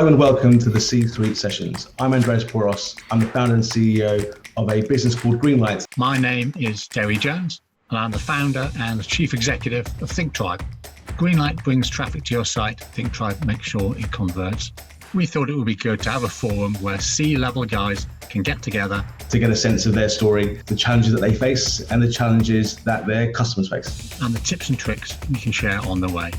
Hello and welcome to the C-Suite Sessions. I'm Andreas Poros. I'm the founder and CEO of a business called Greenlight. My name is Terry Jones, and I'm the founder and the chief executive of ThinkTribe. Greenlight brings traffic to your site. ThinkTribe makes sure it converts. We thought it would be good to have a forum where C-level guys can get together to get a sense of their story, the challenges that they face and the challenges that their customers face. and the tips and tricks we can share on the way.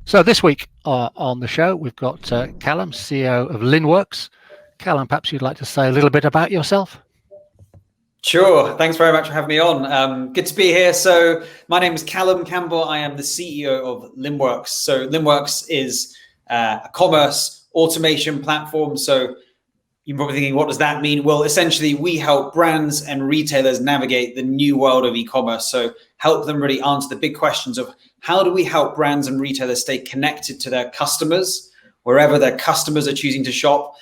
So this week on the show, we've got Callum, CEO of Linworks. Callum, perhaps you'd like to say a little bit about yourself? Sure. Thanks very much for having me on. Good to be here. So my name is Callum Campbell. I am the CEO of Linnworks. So Linnworks is a commerce automation platform. So you're probably thinking, what does that mean? Well, essentially, we help brands and retailers navigate the new world of e-commerce. So help them really answer the big questions of how do we help brands and retailers stay connected to their customers, wherever their customers are choosing to shop,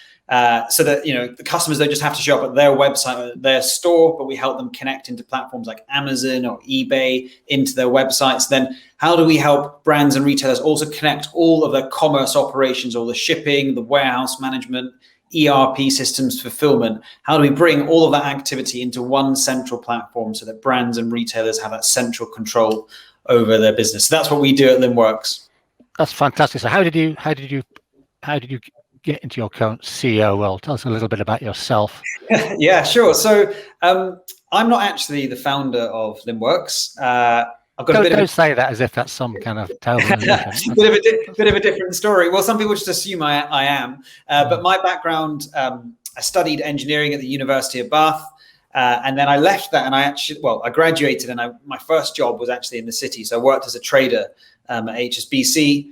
so that the customers don't just have to shop at their website or their store, but we help them connect into platforms like Amazon or eBay into their websites. Then how do we help brands and retailers also connect all of their commerce operations, all the shipping, the warehouse management, ERP systems, fulfillment? How do we bring all of that activity into one central platform so that brands and retailers have that central control over their business? So that's what we do at Linnworks. That's fantastic. So how did you get into your current CEO role? Tell us a little bit about yourself. Yeah, sure. So I'm not actually the founder of Linnworks. I've got Don't say that as if that's some kind of terrible bit of a different story. Well, some people just assume I am. But my background, I studied engineering at the University of Bath. And then I left that and I graduated and my first job was actually in the city. So I worked as a trader at HSBC.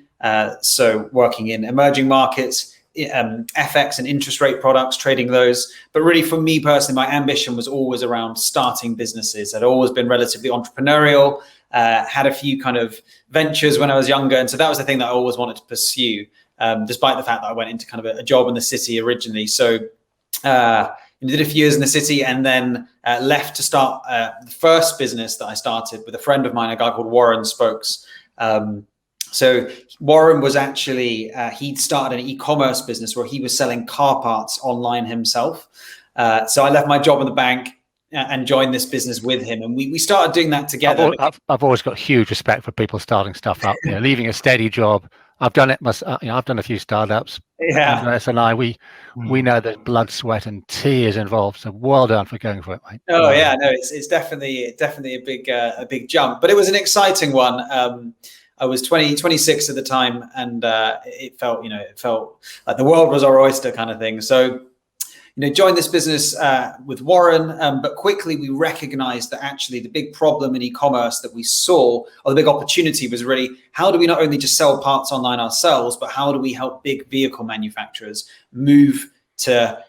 So working in emerging markets, FX and interest rate products, trading those. But really for me personally, my ambition was always around starting businesses. I'd always been relatively entrepreneurial, had a few kind of ventures when I was younger. And so that was the thing that I always wanted to pursue, despite the fact that I went into kind of a job in the city originally. So did a few years in the city and then left to start the first business that I started with a friend of mine, a guy called Warren Spokes. So Warren was actually, he'd started an e-commerce business where he was selling car parts online himself. So I left my job in the bank and joined this business with him. And we started doing that together. I've always got huge respect for people starting stuff up, leaving a steady job. I've done it myself. I've done a few startups. Yeah. Andreas and I, we know there's blood, sweat, and tears involved. So well done for going for it, mate. Oh yeah, no, it's definitely a big jump, but it was an exciting one. I was 26 at the time, and it felt like the world was our oyster kind of thing. So, joined this business with Warren, but quickly we recognized that actually the big problem in e-commerce that we saw, or the big opportunity, was really how do we not only just sell parts online ourselves, but how do we help big vehicle manufacturers move to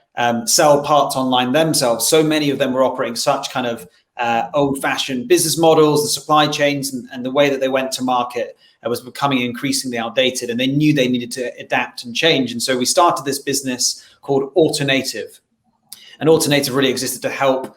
sell parts online themselves? So many of them were operating such kind of old-fashioned business models and supply chains, and the way that they went to market was becoming increasingly outdated, and they knew they needed to adapt and change. And so we started this business called Autonative, and Autonative really existed to help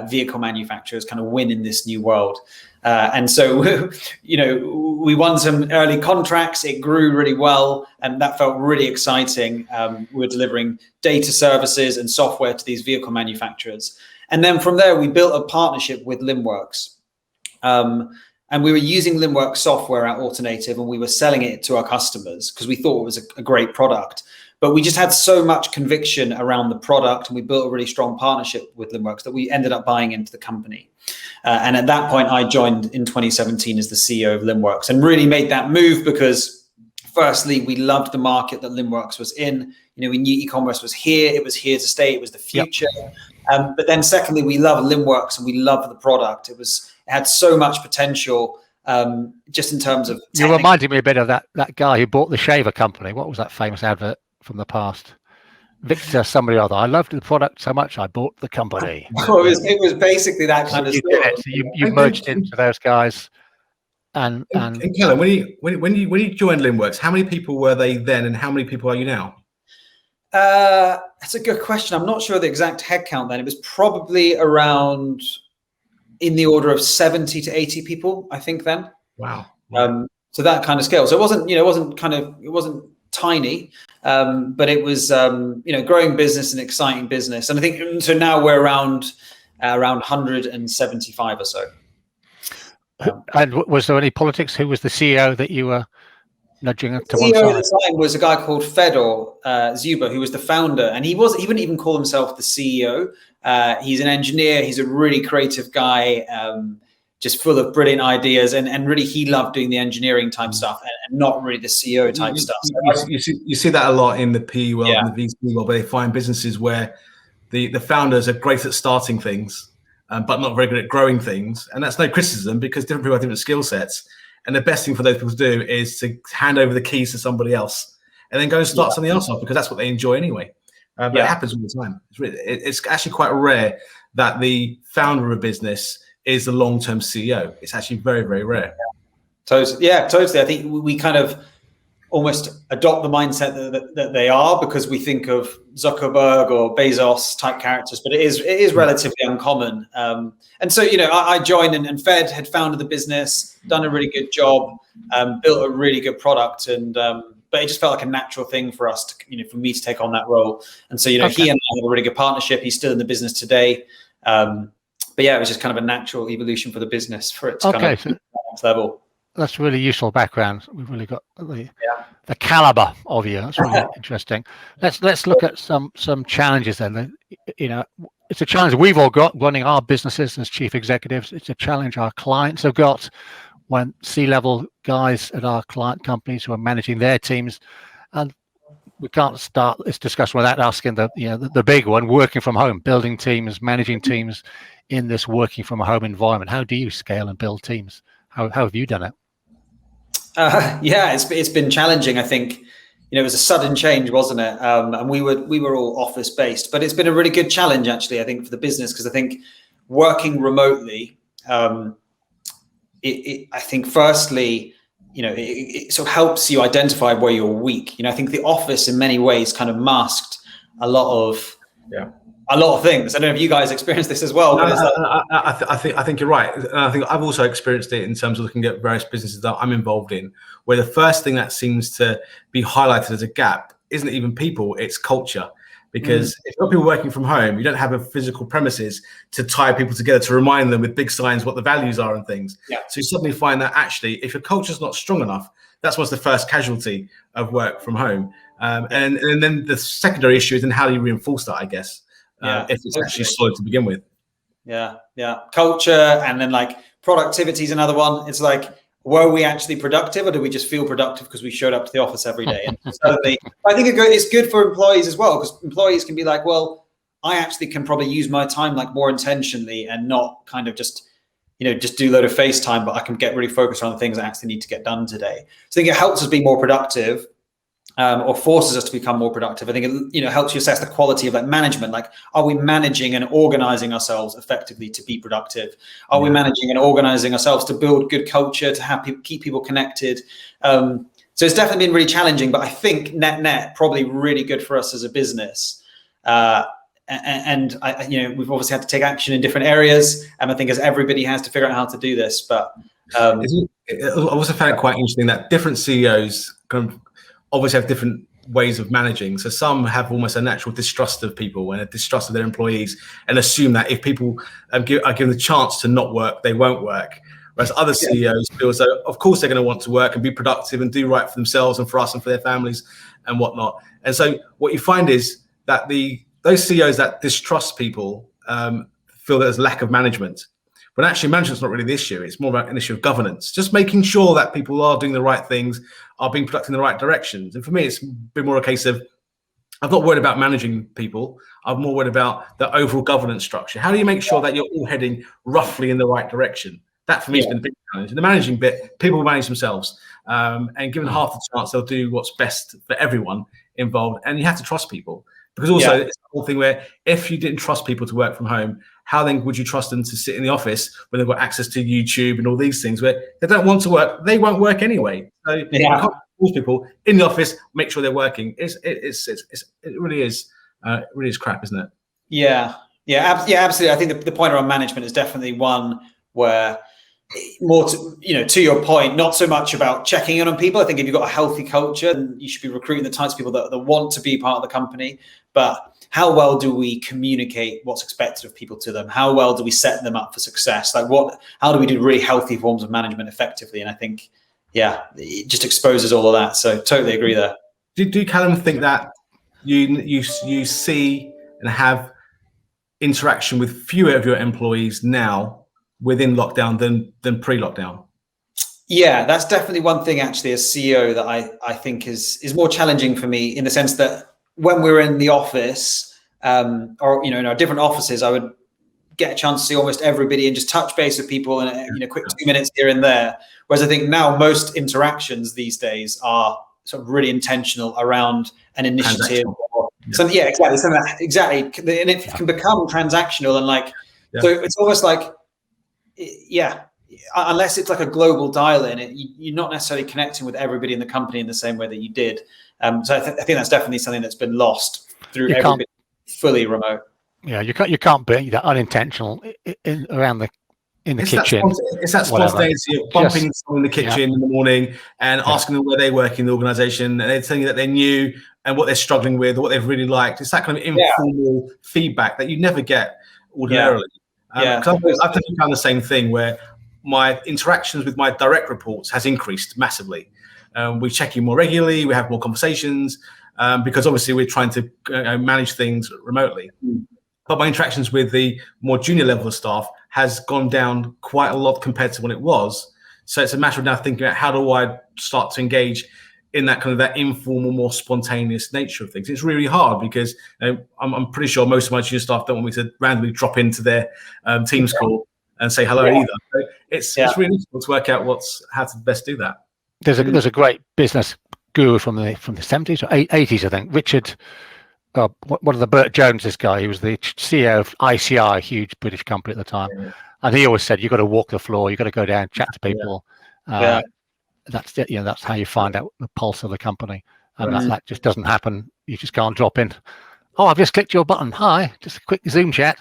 vehicle manufacturers kind of win in this new world. And so, we won some early contracts. It grew really well, and that felt really exciting. We were delivering data services and software to these vehicle manufacturers. And then from there, we built a partnership with Linnworks. And we were using Linnworks software at Autonative, and we were selling it to our customers because we thought it was a great product. But we just had so much conviction around the product, and we built a really strong partnership with Linnworks that we ended up buying into the company. And at that point, I joined in 2017 as the CEO of Linnworks, and really made that move because, firstly, we loved the market that Linnworks was in. We knew e-commerce was here; it was here to stay. It was the future. Yep. But then, secondly, we love Linnworks and we love the product. It had so much potential, just in terms of. You reminded me a bit of that guy who bought the shaver company. What was that famous advert from the past? Victor, somebody or other. I loved the product so much, I bought the company. Well, it was basically that kind of story. So you merged into those guys. And Callum, when you joined Linnworks, how many people were they then, and how many people are you now? That's a good question. I'm not sure the exact headcount then. It was probably around in the order of 70 to 80 people, I think then. Wow. to that kind of scale. So it wasn't tiny, but it was growing business and exciting business. And I think so now we're around 175 or so. And was there any politics? Who was the CEO that you were nudging to one CEO side? at the time was a guy called Fedor Zuba, who was the founder, and he wouldn't even call himself the CEO. He's an engineer. He's a really creative guy, just full of brilliant ideas, and really he loved doing the engineering type stuff and not really the CEO type stuff. You see that a lot in the PE world and the VC world, where they find businesses where the founders are great at starting things, but not very good at growing things. And that's no criticism, because different people have different skill sets. And the best thing for those people to do is to hand over the keys to somebody else and then go and start something else off, because that's what they enjoy anyway. But it happens all the time. It's actually quite rare that the founder of a business is the long-term CEO. It's actually very, very rare. Totally. I think we kind of almost adopt the mindset that they are, because we think of Zuckerberg or Bezos type characters, but it is relatively uncommon. And so, I joined, and Fed had founded the business, done a really good job, built a really good product, and but it just felt like a natural thing for us to, for me to take on that role. And so, he and I have a really good partnership. He's still in the business today. But yeah, it was just kind of a natural evolution for the business for it to kind of next level. That's really useful background. We've really got the caliber of you. That's really interesting. Let's look at some challenges then. It's a challenge we've all got running our businesses as chief executives. It's a challenge our clients have got when C-level guys at our client companies who are managing their teams. And we can't start this discussion without asking the big one: working from home, building teams, managing teams in this working from home environment. How do you scale and build teams? How have you done it? It's been challenging. I think it was a sudden change, wasn't it? And we were all office based, but it's been a really good challenge actually, I think, for the business, because I think working remotely, I think firstly, it sort of helps you identify where you're weak. I think the office in many ways kind of masked a lot of things. I don't know if you guys experienced this as well. But I think you're right. And I think I've also experienced it in terms of looking at various businesses that I'm involved in, where the first thing that seems to be highlighted as a gap isn't even people, it's culture. Because if you've got people working from home, you don't have a physical premises to tie people together, to remind them with big signs what the values are and things. So you suddenly find that actually, if your culture's not strong enough, that's what's the first casualty of work from home. And then the secondary issue is in how you reinforce that, I guess. If it's actually solid to begin with. Culture, and then like productivity is another one. It's like, were we actually productive, or did we just feel productive because we showed up to the office every day? And suddenly, I think it's good for employees as well, because employees can be like, well, I actually can probably use my time like more intentionally and not kind of just do a load of FaceTime, but I can get really focused on the things I actually need to get done today. So I think it helps us be more productive. Or forces us to become more productive. I think it helps you assess the quality of that management. Like, are we managing and organizing ourselves effectively to be productive? Are we managing and organizing ourselves to build good culture, to keep people connected? So it's definitely been really challenging, but I think net probably really good for us as a business. And we've obviously had to take action in different areas, and I think as everybody has to figure out how to do this. But I also found it quite interesting that different CEOs obviously have different ways of managing. So some have almost a natural distrust of people and a distrust of their employees, and assume that if people are given the chance to not work, they won't work. Whereas other CEOs feel as though, of course, they're going to want to work and be productive and do right for themselves and for us and for their families and whatnot. And so what you find is that those CEOs that distrust people feel there's a lack of management. But actually, management's not really the issue. It's more about an issue of governance, just making sure that people are doing the right things, are being productive in the right directions. And for me, it's been more a case of, I'm not worried about managing people. I'm more worried about the overall governance structure. How do you make sure that you're all heading roughly in the right direction? That for me has been the big challenge. In the managing bit, people will manage themselves. And given half the chance, they'll do what's best for everyone involved. And you have to trust people. Because also, it's the whole thing where if you didn't trust people to work from home, how then would you trust them to sit in the office when they've got access to YouTube and all these things where they don't want to work? They won't work anyway. So you can't force people in the office, make sure they're working. It really is crap, isn't it? Yeah, absolutely. I think the point around management is definitely one where more to your point, not so much about checking in on people. I think if you've got a healthy culture, then you should be recruiting the types of people that want to be part of the company. But how well do we communicate what's expected of people to them? How well do we set them up for success? How do we do really healthy forms of management effectively? And I think, it just exposes all of that. So totally agree there. Do you, Callum, think that you see and have interaction with fewer of your employees now within lockdown than pre-lockdown? Yeah, that's definitely one thing actually as CEO that I think is more challenging for me, in the sense that when we're in the office or in our different offices, I would get a chance to see almost everybody and just touch base with people in a quick 2 minutes here and there. Whereas I think now most interactions these days are sort of really intentional around an initiative. Exactly. And it can become transactional and so it's almost like, unless it's like a global dial-in, you're not necessarily connecting with everybody in the company in the same way that you did. So I think that's definitely something that's been lost through everybody fully remote. Yeah, you can't be that unintentional around in the kitchen. It's that spontaneity of bumping someone in the kitchen in the morning and asking them where they work in the organisation, and they're telling you that they're new and what they're struggling with or what they've really liked. It's that kind of informal feedback that you never get ordinarily. I've definitely found the same thing, where my interactions with my direct reports has increased massively. We check in more regularly, we have more conversations, because obviously we're trying to manage things remotely. But my interactions with the more junior level of staff has gone down quite a lot compared to when it was. So it's a matter of now thinking about how do I start to engage in that kind of that informal, more spontaneous nature of things. It's really hard because I'm pretty sure most of my junior staff don't want me to randomly drop into their Teams call and say hello either. So it's really difficult to work out how to best do that. There's a great business guru from the 70s or 80s, I think, Richard. One of the Burt Jones, this guy, he was the CEO of ICI, a huge British company at the time, and he always said you've got to walk the floor, you've got to go down, chat to people. That's it. That's how you find out the pulse of the company, and that just doesn't happen. You just can't drop in. Oh, I've just clicked your button. Hi, just a quick Zoom chat.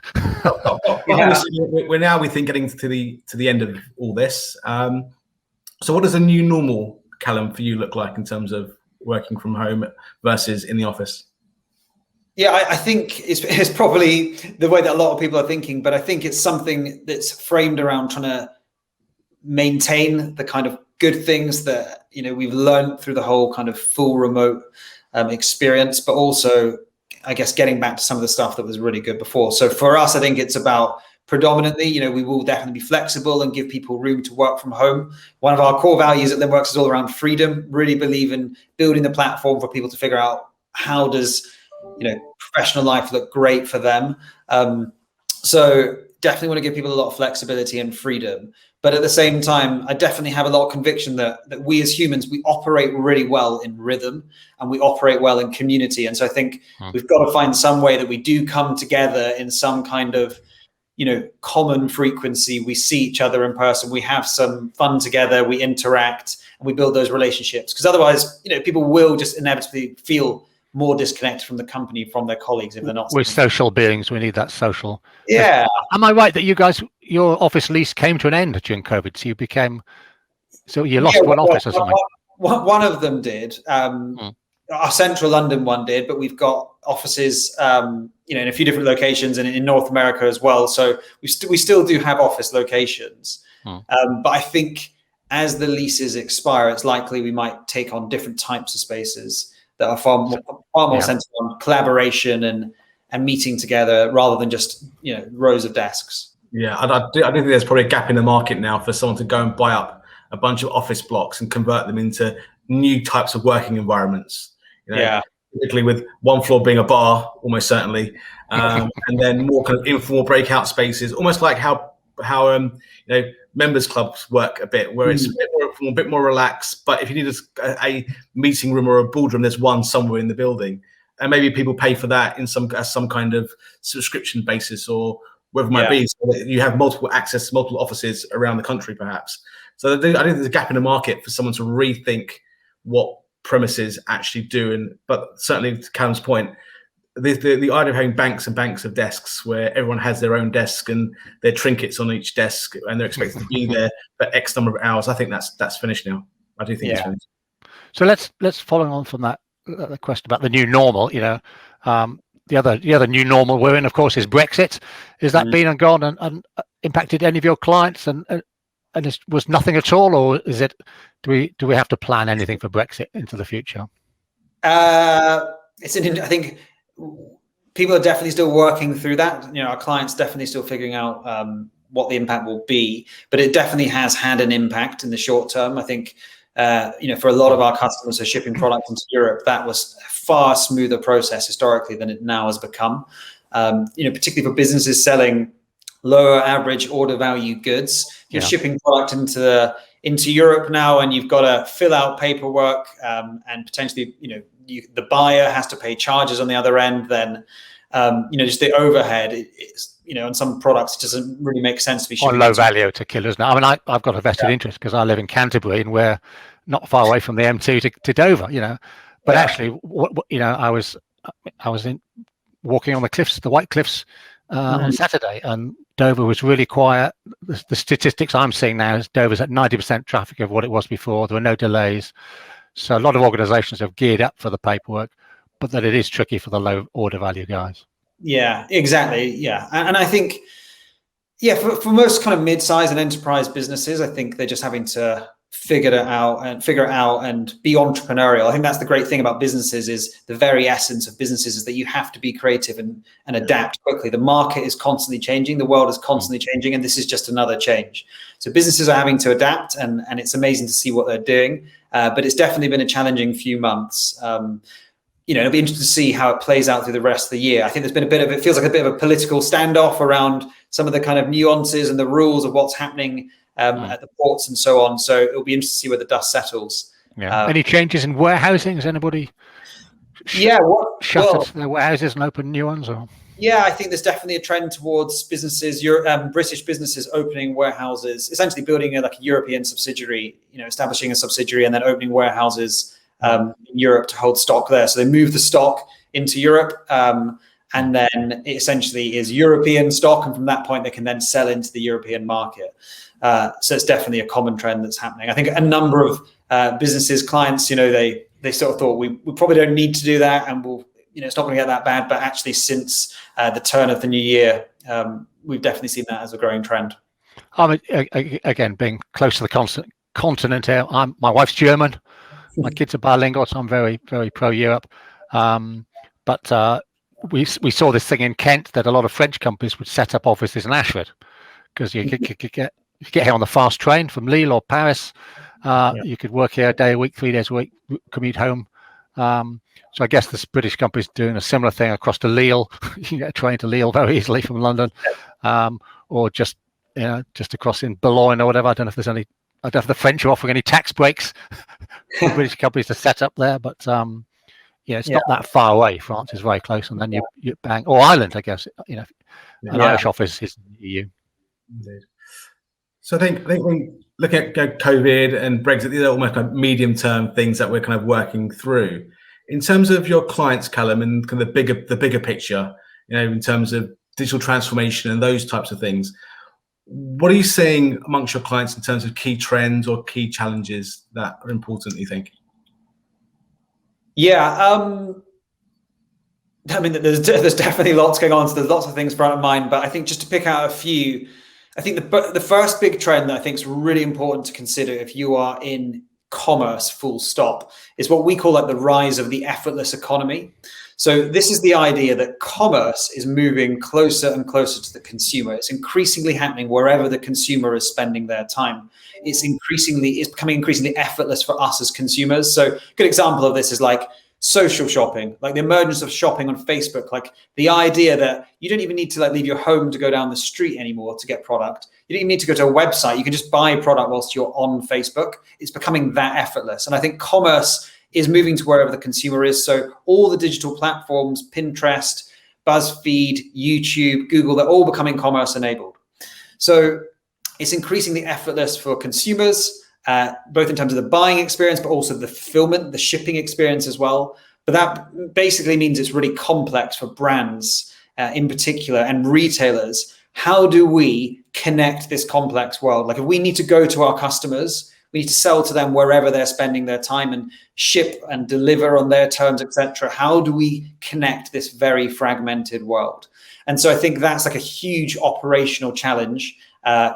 We're now, we think, getting to the end of all this. So, what does a new normal, Callum, for you look like in terms of working from home versus in the office? Yeah, I think it's probably the way that a lot of people are thinking, but I think it's something that's framed around trying to maintain the kind of good things that we've learned through the whole kind of full remote experience, but also, I guess, getting back to some of the stuff that was really good before. So for us, I think it's about predominantly, we will definitely be flexible and give people room to work from home. One of our core values at Linworks is all around freedom. Really believe in building the platform for people to figure out how does professional life look great for them. So definitely want to give people a lot of flexibility and freedom. But at the same time, I definitely have a lot of conviction that we as humans, we operate really well in rhythm and we operate well in community. And so I think we've got to find some way that we do come together in some kind of, common frequency. We see each other in person, we have some fun together, we interact, and we build those relationships. Because otherwise, people will just inevitably feel more disconnected from the company, from their colleagues, if they're not. We're social beings. We need that social. Yeah. Am I right that your office lease came to an end during COVID? So you lost one office or something? One of them did. Our central London one did, but we've got offices, in a few different locations and in North America as well. So we still do have office locations. But I think as the leases expire, it's likely we might take on different types of spaces that are far more centered on collaboration and meeting together rather than just rows of desks. Yeah, I do think there's probably a gap in the market now for someone to go and buy up a bunch of office blocks and convert them into new types of working environments. Particularly with one floor being a bar, almost certainly, and then more kind of informal breakout spaces, almost like how members clubs work a bit, where it's a bit more relaxed. But if you need a meeting room or a boardroom, there's one somewhere in the building, and maybe people pay for that in some kind of subscription basis or whatever it might be, so that you have multiple access to multiple offices around the country, perhaps. So I think there's a gap in the market for someone to rethink what premises actually do. But certainly, to Callum's point, the idea of having banks and banks of desks where everyone has their own desk and their trinkets on each desk and they're expected to be there for X number of hours, I think that's finished now. I do think it's finished. So let's follow on from that the question about the new normal. The other new normal we're in, of course, is Brexit. Is that been and gone and impacted any of your clients and it was nothing at all, or is it? Do we have to plan anything for Brexit into the future? I think people are definitely still working through that. Our clients definitely still figuring out what the impact will be, but it definitely has had an impact in the short term. I think for a lot of our customers who are shipping products into Europe, that was a far smoother process historically than it now has become. Particularly for businesses selling lower average order value goods. If you're shipping product into Europe now, and you've got to fill out paperwork, and potentially, the buyer has to pay charges on the other end, then, just the overhead, on some products, it doesn't really make sense to be shipping. On low value to killers now. I mean, I've got a vested interest because I live in Canterbury and we're not far away from the M2 to Dover, but actually, I was walking on the cliffs, the White Cliffs, on Saturday, and Dover was really quiet. The statistics I'm seeing now is Dover's at 90% traffic of what it was before. There were no delays. So a lot of organizations have geared up for the paperwork, but that it is tricky for the low order value guys. Yeah, exactly. Yeah. And I think, for most kind of mid-size and enterprise businesses, I think they're just having to figure it out and be entrepreneurial. I think that's the great thing about businesses, is the very essence of businesses is that you have to be creative and adapt quickly. The market is constantly changing. The world is constantly changing. And this is just another change. So businesses are having to adapt, and it's amazing to see what they're doing. But it's definitely been a challenging few months. It'll be interesting to see how it plays out through the rest of the year. I think there's been it feels like a bit of a political standoff around some of the kind of nuances and the rules of what's happening at the ports and so on. So it'll be interesting to see where the dust settles. Yeah. Any changes in warehousing? Has anybody shuttered their warehouses and opened new ones? Or? Yeah, I think there's definitely a trend towards businesses, British businesses opening warehouses, essentially building a European subsidiary, establishing a subsidiary and then opening warehouses in Europe to hold stock there. So they move the stock into Europe, and then it essentially is European stock. And from that point, they can then sell into the European market. So it's definitely a common trend that's happening. I think a number of businesses, clients, they sort of thought we probably don't need to do that, and it's not going to get that bad. But actually, since the turn of the new year, we've definitely seen that as a growing trend. Again, being close to the continent here, my wife's German. My kids are bilingual, so I'm very, very pro-Europe. But we saw this thing in Kent that a lot of French companies would set up offices in Ashford because you could get here on the fast train from Lille or Paris. You could work here a day a week, 3 days a week, commute home. So I guess this British company's doing a similar thing across to Lille. You can get a train to Lille very easily from London, or just across in Boulogne or whatever. I don't know if the French are offering any tax breaks for British companies to set up there, but it's not that far away. France is very close, and then you bang, or Ireland, I guess. An Irish office is in the EU. Indeed. So I think when looking at COVID and Brexit, these are almost kind of medium-term things that we're kind of working through. In terms of your clients, Callum, and kind of the bigger picture, in terms of digital transformation and those types of things, what are you seeing amongst your clients in terms of key trends or key challenges that are important, you think? Yeah, there's definitely lots going on. So there's lots of things front of mind, but I think just to pick out a few, I think the first big trend that I think is really important to consider if you are in commerce, full stop, is what we call the rise of the effortless economy. So this is the idea that commerce is moving closer and closer to the consumer. It's increasingly happening wherever the consumer is spending their time. It's becoming increasingly effortless for us as consumers. So a good example of this is social shopping, the emergence of shopping on Facebook, the idea that you don't even need to leave your home to go down the street anymore to get product. You don't even need to go to a website. You can just buy product whilst you're on Facebook. It's becoming that effortless. And I think commerce is moving to wherever the consumer is. So all the digital platforms, Pinterest, BuzzFeed, YouTube, Google, they're all becoming commerce enabled. So it's increasingly effortless for consumers, both in terms of the buying experience, but also the fulfillment, the shipping experience as well. but that basically means it's really complex for brands in particular and retailers. How do we connect this complex world? Like if we need to go to our customers, we need to sell to them wherever they're spending their time and ship and deliver on their terms, etc. How do we connect this very fragmented world? And so I think that's like a huge operational challenge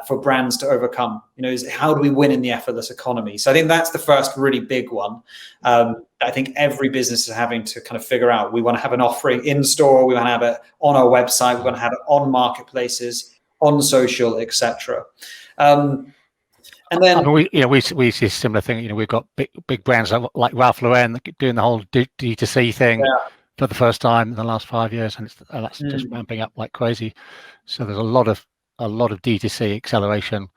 for brands to overcome. Is how do we win in the effortless economy? So I think that's the first really big one. I think every business is having to kind of figure out. We want to have an offering in store. We want to have it on our website. We want to have it on marketplaces, on social, etc. And then we see a similar thing. We've got big brands like Ralph Lauren doing the whole D2C thing for the first time in the last 5 years, and that's just ramping up like crazy. So there's a lot of D2C acceleration,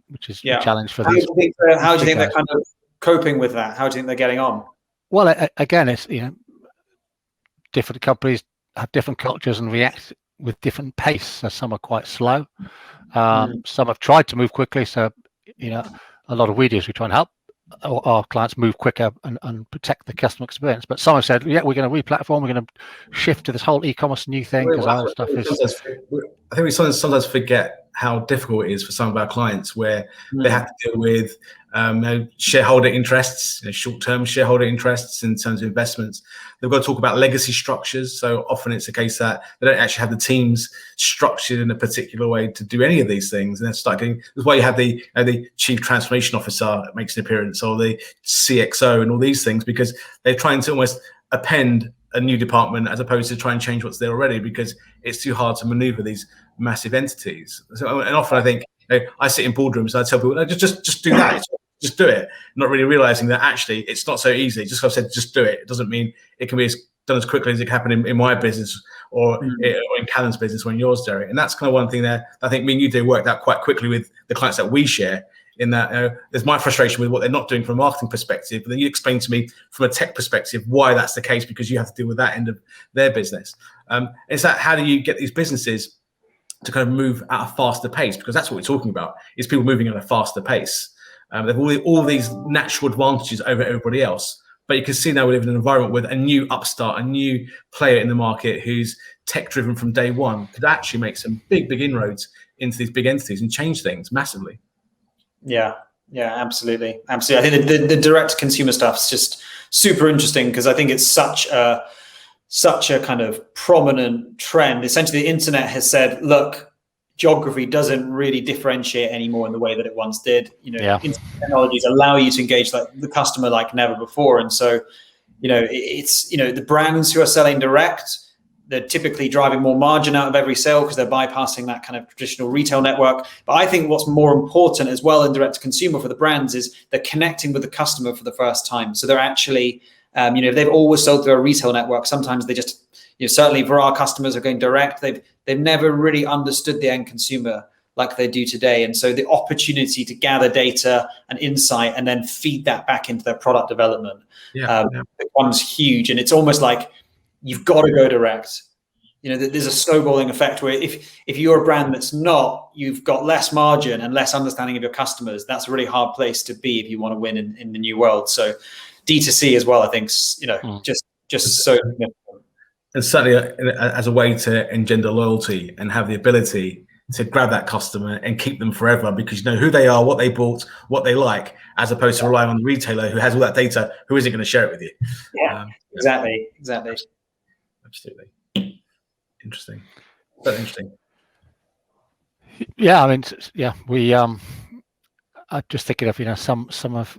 which is a challenge for these. How do you think they're kind of coping with that? How do you think they're getting on? Well, again, it's different companies have different cultures and react with different pace. So some are quite slow. Some have tried to move quickly. So, a lot of we do is we try and help our clients move quicker and protect the customer experience. But some have said, we're going to re-platform. We're going to shift to this whole e-commerce new thing because our stuff is. I think we sometimes forget how difficult it is for some of our clients where they have to deal with shareholder interests, short-term shareholder interests in terms of investments. They've got to talk about legacy structures. So often it's a case that they don't actually have the teams structured in a particular way to do any of these things. And then start getting, that's why you have the chief transformation officer that makes an appearance, or the CXO and all these things, because they're trying to almost append a new department as opposed to try and change what's there already, because it's too hard to maneuver these massive entities. So, and often I think, I sit in boardrooms and I tell people, no, just do that. Just do it. Not really realizing that actually it's not so easy. Just because I've said just do it, it doesn't mean it can be done as quickly as it can happen in my business or in Callum's business or in yours, Derek. And that's kind of one thing there I think me and you do worked out quite quickly with the clients that we share, in that there's my frustration with what they're not doing from a marketing perspective, but then you explain to me from a tech perspective why that's the case, because you have to deal with that end of their business. It's that, how do you get these businesses to kind of move at a faster pace? Because that's what we're talking about, is people moving at a faster pace. They've all these natural advantages over everybody else. But you can see now we live in an environment with a new upstart, a new player in the market who's tech-driven from day one, could actually make some big inroads into these big entities and change things massively. Yeah, absolutely. I think the direct consumer stuff is just super interesting, because I think it's such a kind of prominent trend. Essentially, the internet has said, look, geography doesn't really differentiate anymore in the way that it once did. Internet technologies allow you to engage the customer like never before. And so, it's, the brands who are selling direct, they're typically driving more margin out of every sale because they're bypassing that kind of traditional retail network. But I think what's more important as well in direct to consumer for the brands is they're connecting with the customer for the first time. So they're actually, if they've always sold through a retail network, sometimes they just, certainly for our customers who are going direct, they've never really understood the end consumer like they do today. And so the opportunity to gather data and insight and then feed that back into their product development becomes huge. And it's almost like you've got to go direct. There's a snowballing effect where if you're a brand that's not, you've got less margin and less understanding of your customers. That's a really hard place to be if you want to win in the new world. So D2C as well, I think, just so significant. And certainly as a way to engender loyalty and have the ability to grab that customer and keep them forever, because you know who they are, what they bought, what they like, as opposed to relying on the retailer who has all that data, who isn't going to share it with you. Exactly. Absolutely. Interesting. Very interesting. Yeah, I mean, we I'm just thinking of some of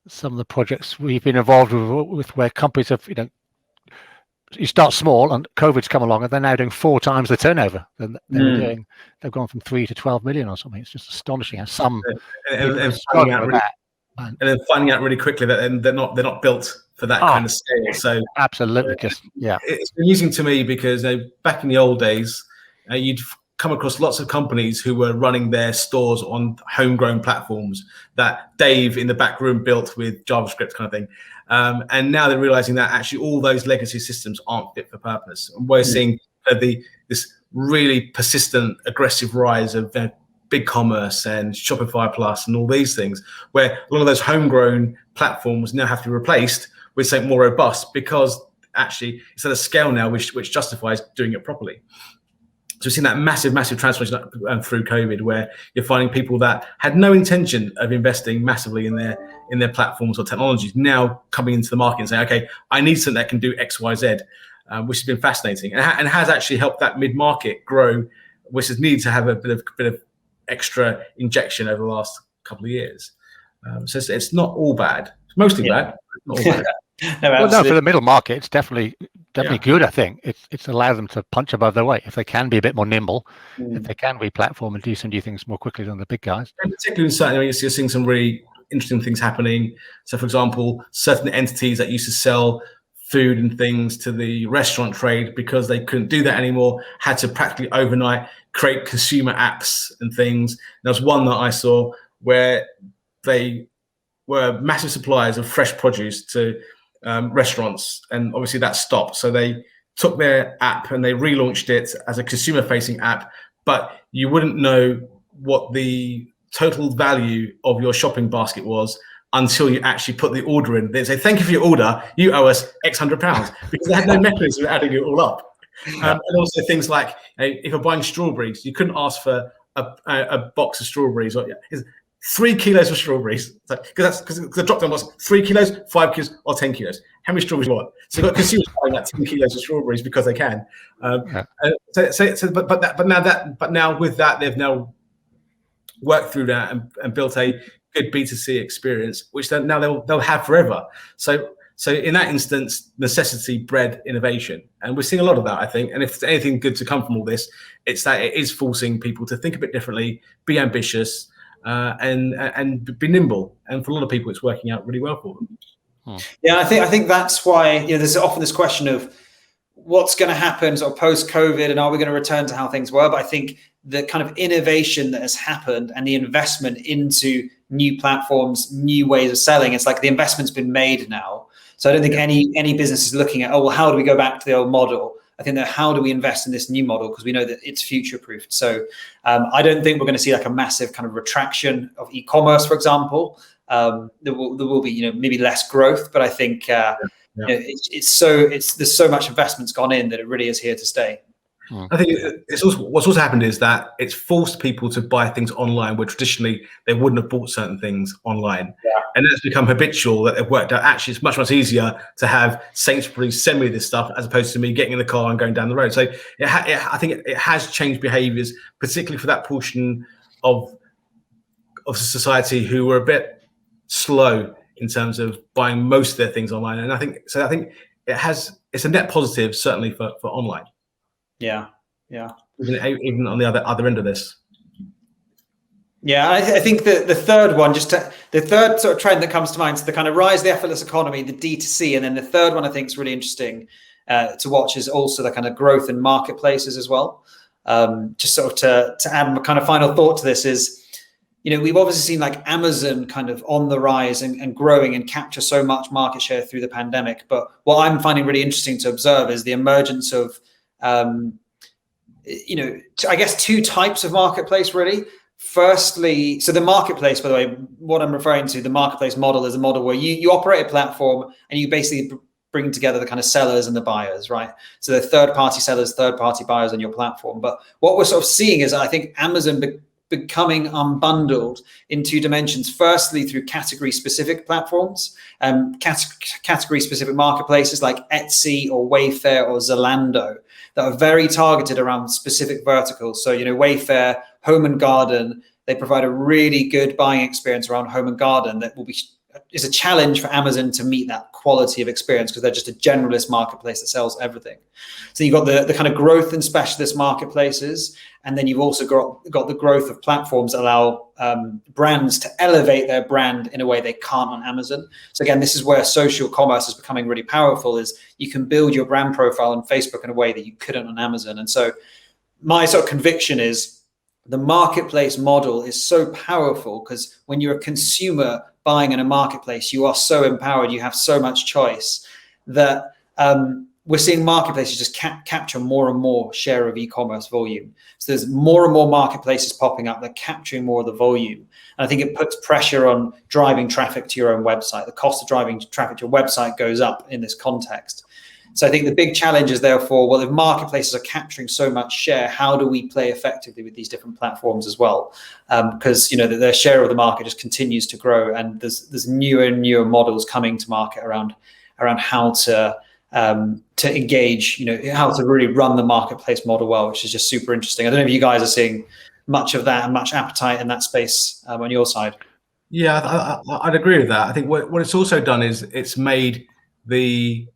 the projects we've been involved with where companies have you start small and COVID's come along and they're now doing 4 times the turnover than they were doing. They've gone from 3 to 12 million or something. It's just astonishing how some and then finding out really quickly that they're not built for that kind of scale. So absolutely, it's amusing to me because back in the old days, you'd come across lots of companies who were running their stores on homegrown platforms that Dave in the back room built with JavaScript kind of thing. And now they're realizing that actually all those legacy systems aren't fit for purpose. And we're seeing this really persistent, aggressive rise of BigCommerce and Shopify Plus and all these things, where a lot of those homegrown platforms now have to be replaced with something more robust, because actually it's at a scale now which justifies doing it properly. So we've seen that massive transformation through COVID, where you're finding people that had no intention of investing massively in their platforms or technologies now coming into the market and saying, okay, I need something that can do X, Y, Z, which has been fascinating and has actually helped that mid-market grow, which has needed to have a bit of extra injection over the last couple of years. So it's not all bad. It's mostly bad, not all bad. No, for the middle market, it's definitely good. I think it's allowed them to punch above their weight if they can be a bit more nimble, if they can re-platform and do some new things more quickly than the big guys. And particularly, certainly, you're seeing some really interesting things happening. So, for example, certain entities that used to sell food and things to the restaurant trade, because they couldn't do that anymore, had to practically overnight create consumer apps and things. There was one that I saw where they were massive suppliers of fresh produce to restaurants, and obviously that stopped. So they took their app and they relaunched it as a consumer-facing app, but you wouldn't know what the total value of your shopping basket was until you actually put the order in. They'd say, "Thank you for your order. You owe us X £100," because they had no mechanism of adding it all up. And also things like, if you're buying strawberries, you couldn't ask for a box of strawberries. Or 3 kilos of strawberries, because the drop down was 3 kilos, 5 kilos, or 10 kilos. How many strawberries do you want? So you've got consumers buying like 10 kilos of strawberries because they can. But now with that, they've now worked through that and built a good B2C experience, which now they'll have forever. So in that instance, necessity bred innovation, and we're seeing a lot of that, I think. And if there's anything good to come from all this, it's that it is forcing people to think a bit differently, be ambitious, and be nimble. And for a lot of people, it's working out really well for them. Yeah, I think that's why there's often this question of what's going to happen sort of post-COVID, and are we going to return to how things were? But I think the kind of innovation that has happened and the investment into new platforms, new ways of selling, it's like the investment's been made now. So I don't think any business is looking at, well, how do we go back to the old model? I think that how do we invest in this new model, because we know that it's future-proofed. So I don't think we're going to see like a massive kind of retraction of e-commerce, for example. There will be maybe less growth, but I think there's so much investment's gone in that it really is here to stay. I think what's also happened is that it's forced people to buy things online where traditionally they wouldn't have bought certain things online. And it's become habitual that they've worked out, actually, it's much easier to have Sainsbury's send me this stuff as opposed to me getting in the car and going down the road. So I think it has changed behaviors, particularly for that portion of society who were a bit slow in terms of buying most of their things online. And I think it's a net positive, certainly for online. Yeah. Even on the other end of this. Yeah, I think the third one, the third sort of trend that comes to mind is the kind of rise of the effortless economy, the D2C, and then the third one I think is really interesting to watch is also the kind of growth in marketplaces as well. Just sort of to add a kind of final thought to this is, we've obviously seen like Amazon kind of on the rise and growing and capture so much market share through the pandemic. But what I'm finding really interesting to observe is the emergence of I guess two types of marketplace really. Firstly, so the marketplace, by the way, what I'm referring to, the marketplace model is a model where you operate a platform and you basically bring together the kind of sellers and the buyers, right? So the third-party sellers, third-party buyers on your platform. But what we're sort of seeing is I think Amazon becoming unbundled in two dimensions. Firstly, through category-specific platforms, category-specific marketplaces like Etsy or Wayfair or Zalando that are very targeted around specific verticals. So, Wayfair, home and garden, they provide a really good buying experience around home and garden that is a challenge for Amazon to meet that quality of experience because they're just a generalist marketplace that sells everything. So you've got the kind of growth in specialist marketplaces, and then you've also got the growth of platforms that allow brands to elevate their brand in a way they can't on Amazon. So again, this is where social commerce is becoming really powerful, is you can build your brand profile on Facebook in a way that you couldn't on Amazon. And so my sort of conviction is the marketplace model is so powerful because when you're a consumer buying in a marketplace, you are so empowered, you have so much choice that we're seeing marketplaces just capture more and more share of e-commerce volume. So there's more and more marketplaces popping up. They're capturing more of the volume. And I think it puts pressure on driving traffic to your own website. The cost of driving traffic to your website goes up in this context. So I think the big challenge is therefore, well, if marketplaces are capturing so much share, how do we play effectively with these different platforms as well? Because their share of the market just continues to grow, and there's newer and newer models coming to market around how to engage, how to really run the marketplace model well, which is just super interesting. I don't know if you guys are seeing much of that and much appetite in that space on your side. Yeah, I'd agree with that. I think what it's also done is it's made the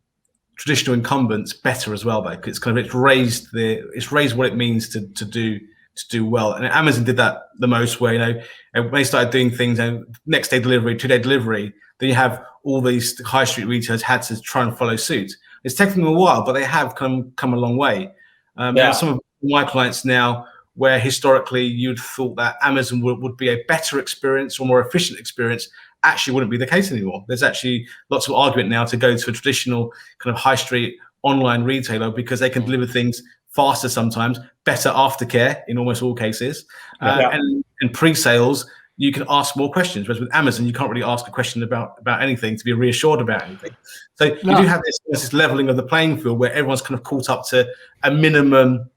traditional incumbents better as well, though. It's raised what it means to do well. And Amazon did that the most, where when they started doing things and next day delivery, 2-day delivery, then you have all these high street retailers had to try and follow suit. It's taken them a while, but they have come a long way. And some of my clients now, where historically you'd thought that Amazon would be a better experience or more efficient experience, actually wouldn't be the case anymore. There's actually lots of argument now to go to a traditional kind of high street online retailer because they can deliver things faster sometimes, better aftercare in almost all cases, and pre-sales, you can ask more questions. Whereas with Amazon, you can't really ask a question about anything to be reassured about anything. So you do have this leveling of the playing field where everyone's kind of caught up to a minimum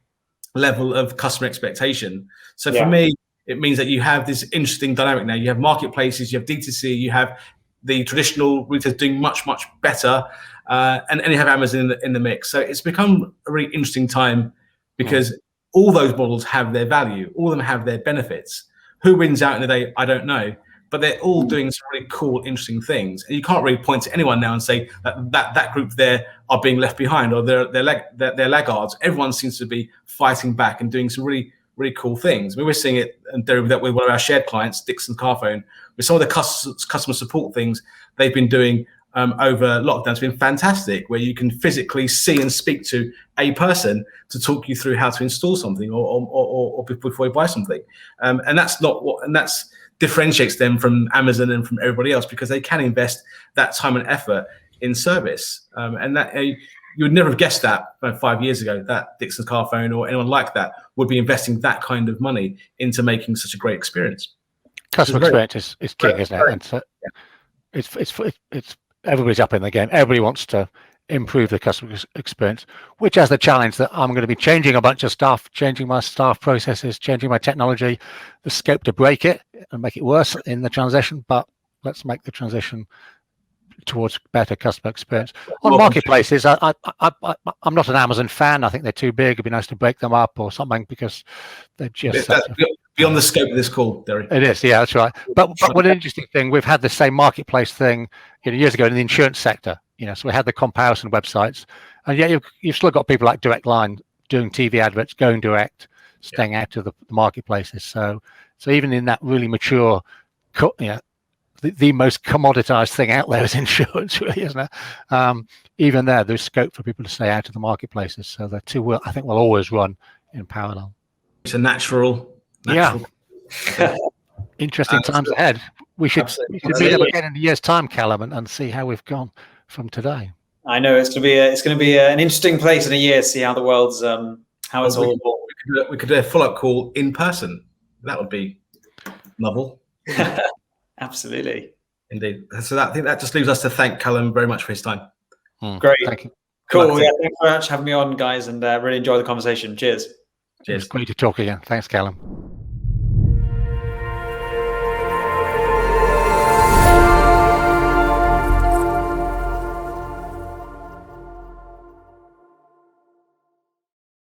level of customer expectation. So for me, it means that you have this interesting dynamic now. You have marketplaces, you have D2C, you have the traditional retailers doing much, much better, and you have Amazon in the mix. So it's become a really interesting time because all those models have their value. All of them have their benefits. Who wins out in the day, I don't know. But they're all doing some really cool, interesting things. And you can't really point to anyone now and say that group there are being left behind or they're laggards. Everyone seems to be fighting back and doing some really, really cool things. I mean, we're seeing it with one of our shared clients, Dixon's Carphone, with some of the customer support things they've been doing over lockdown. It's been fantastic, where you can physically see and speak to a person to talk you through how to install something or before you buy something. And that's differentiates them from Amazon and from everybody else, because they can invest that time and effort in service. And that you would never have guessed that 5 years ago, that Dixon's Carphone or anyone like that would be investing that kind of money into making such a great experience. Customer experience is king, isn't it? And so it's everybody's up in the game. Everybody wants to improve the customer experience, which has the challenge that I'm going to be changing a bunch of stuff, changing my staff processes, changing my technology, the scope to break it and make it worse in the transition. But let's make the transition towards better customer experience. On marketplaces, I'm not an Amazon fan. I think they're too big. It'd be nice to break them up or something, because they're just beyond the scope of this call, Derry. It is, yeah, that's right. But what an interesting thing, we've had the same marketplace thing years ago in the insurance sector. So we had the comparison websites, and yet you've still got people like Direct Line doing TV adverts, going direct, staying out of the marketplaces. So even in that really mature, the most commoditized thing out there is insurance, really, isn't it? Even there's scope for people to stay out of the marketplaces. So the two I think will always run in parallel. It's a natural. Interesting times ahead. We should meet up again in a year's time, Callum, and see how we've gone from today. I know it's going to be an interesting place in a year. See how the world's how it's all. We could do a follow-up call in person. That would be novel. Absolutely. Indeed. So I think that just leaves us to thank Callum very much for his time. Great. Thank you. Cool. Yeah, thanks very much for having me on, guys, and really enjoy the conversation. Cheers. It's great to talk again. Thanks, Callum.